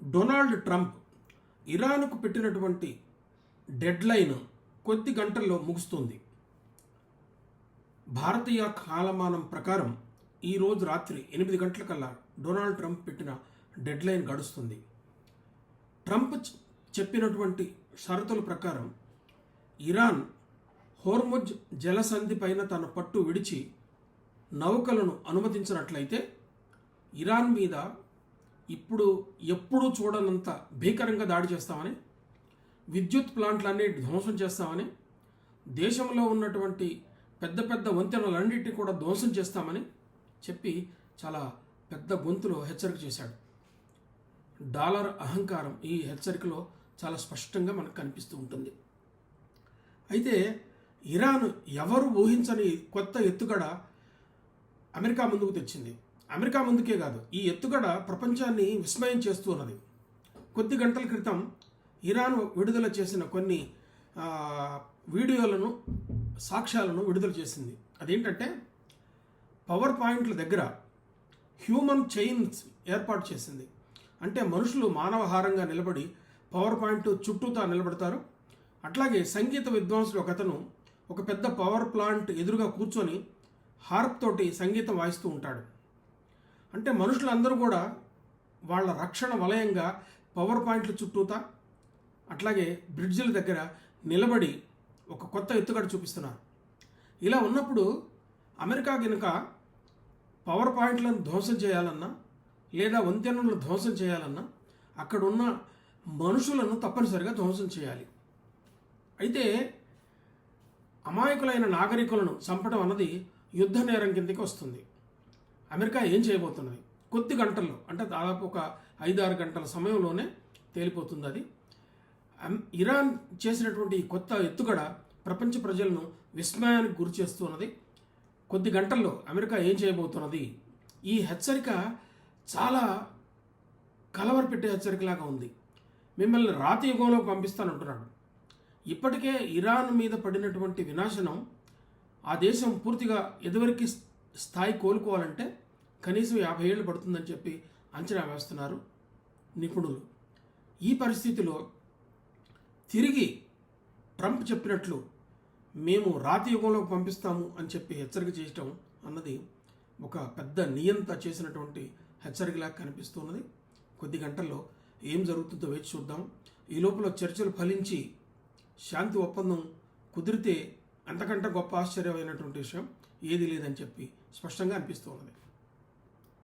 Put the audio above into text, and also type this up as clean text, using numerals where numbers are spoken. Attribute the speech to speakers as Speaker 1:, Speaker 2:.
Speaker 1: Donald Trump ఇరాన్కు పెట్టినటువంటి deadline కొద్ది గంటల్లో ముగుస్తుంది. భారతీయ కాలమానం ప్రకారం ఈరోజు రాత్రి 8 గంటలకల్లా డొనాల్డ్ ట్రంప్ పెట్టిన డెడ్లైన్ గడుస్తుంది. ట్రంప్ చెప్పినటువంటి షరతుల ప్రకారం ఇరాన్ హోర్ముజ్ జలసంధి పైన తన పట్టు విడిచి నౌకలను అనుమతించినట్లయితే ఇరాన్ మీద ఎప్పుడూ చూడనంత భీకరంగా దాడి చేస్తామని, విద్యుత్ ప్లాంట్లన్నీ ధ్వంసం చేస్తామని, దేశంలో ఉన్నటువంటి పెద్ద పెద్ద వంతెనలన్నింటినీ కూడా ధ్వంసం చేస్తామని చెప్పి చాలా పెద్ద గొంతులో హెచ్చరిక చేశాడు. డాలర్ అహంకారం ఈ హెచ్చరికలో చాలా స్పష్టంగా మనకు కనిపిస్తూ ఉంటుంది. అయితే ఇరాన్ ఎవరు ఊహించని కొత్త ఎత్తుగడ అమెరికా ముందుకు తెచ్చింది. అమెరికా ముందుకే కాదు, ఈ ఎత్తుగడ ప్రపంచాన్ని విస్మయం చేస్తూ ఉన్నది. కొద్ది గంటల క్రితం ఇరాన్ విడుదల చేసిన కొన్ని వీడియోలను, సాక్ష్యాలను విడుదల చేసింది. అదేంటంటే పవర్ పాయింట్ల దగ్గర హ్యూమన్ చైన్స్ ఏర్పాటు చేసింది. అంటే మనుషులు మానవహారంగా నిలబడి పవర్ పాయింట్ చుట్టూతా నిలబడతారు. అట్లాగే సంగీత విద్వాంసుడు ఒకతను ఒక పెద్ద పవర్ ప్లాంట్ ఎదురుగా కూర్చొని హార్ప్ తోటి సంగీతం వాయిస్తూ ఉంటాడు. అంటే మనుషులందరూ కూడా వాళ్ళ రక్షణ వలయంగా పవర్ పాయింట్ల చుట్టూతా, అట్లాగే బ్రిడ్జిల దగ్గర నిలబడి ఒక కొత్త ఎత్తుగడ చూపిస్తున్నారు. ఇలా ఉన్నప్పుడు అమెరికా కనుక పవర్ పాయింట్లను ధ్వంసం చేయాలన్నా లేదా వంతెనలను ధ్వంసం చేయాలన్నా అక్కడున్న మనుషులను తప్పనిసరిగా ధ్వంసం చేయాలి. అయితే అమాయకులైన నాగరికులను చంపడం అన్నది యుద్ధ నేరం కిందకి వస్తుంది. అమెరికా ఏం చేయబోతున్నది కొద్ది గంటల్లో, అంటే దాదాపు ఒక 5-6 గంటల సమయంలోనే తేలిపోతుంది. అది ఇరాన్ చేసినటువంటి కొత్త ఎత్తుగడ ప్రపంచ ప్రజలను విస్మయానికి గురి చేస్తున్నది. కొద్ది గంటల్లో అమెరికా ఏం చేయబోతున్నది, ఈ హెచ్చరిక చాలా కలవరపెట్టే హెచ్చరికలాగా ఉంది. మిమ్మల్ని రాతి యుగంలోకి పంపిస్తానంటున్నాడు. ఇప్పటికే ఇరాన్ మీద పడినటువంటి వినాశనం, ఆ దేశం పూర్తిగా ఎదువరికి స్థాయి కోలుకోవాలంటే కనీసం 50 ఏళ్ళు పడుతుందని చెప్పి అంచనా వేస్తున్నారు నిపుణులు. ఈ పరిస్థితిలో తిరిగి ట్రంప్ చెప్పినట్లు మేము రాతి యుగంలోకి పంపిస్తాము అని చెప్పి హెచ్చరిక చేయటం అన్నది ఒక పెద్ద నియంత చేసినటువంటి హెచ్చరికలా కనిపిస్తున్నది. కొద్ది గంటల్లో ఏం జరుగుతుందో వేచి చూద్దాం. ఈ లోపల చర్చలు ఫలించి శాంతి ఒప్పందం కుదిరితే అంతకంటే గొప్ప ఆశ్చర్యమైనటువంటి విషయం ఏది లేదని చెప్పి స్పష్టంగా అనిపిస్తూ ఉన్నది.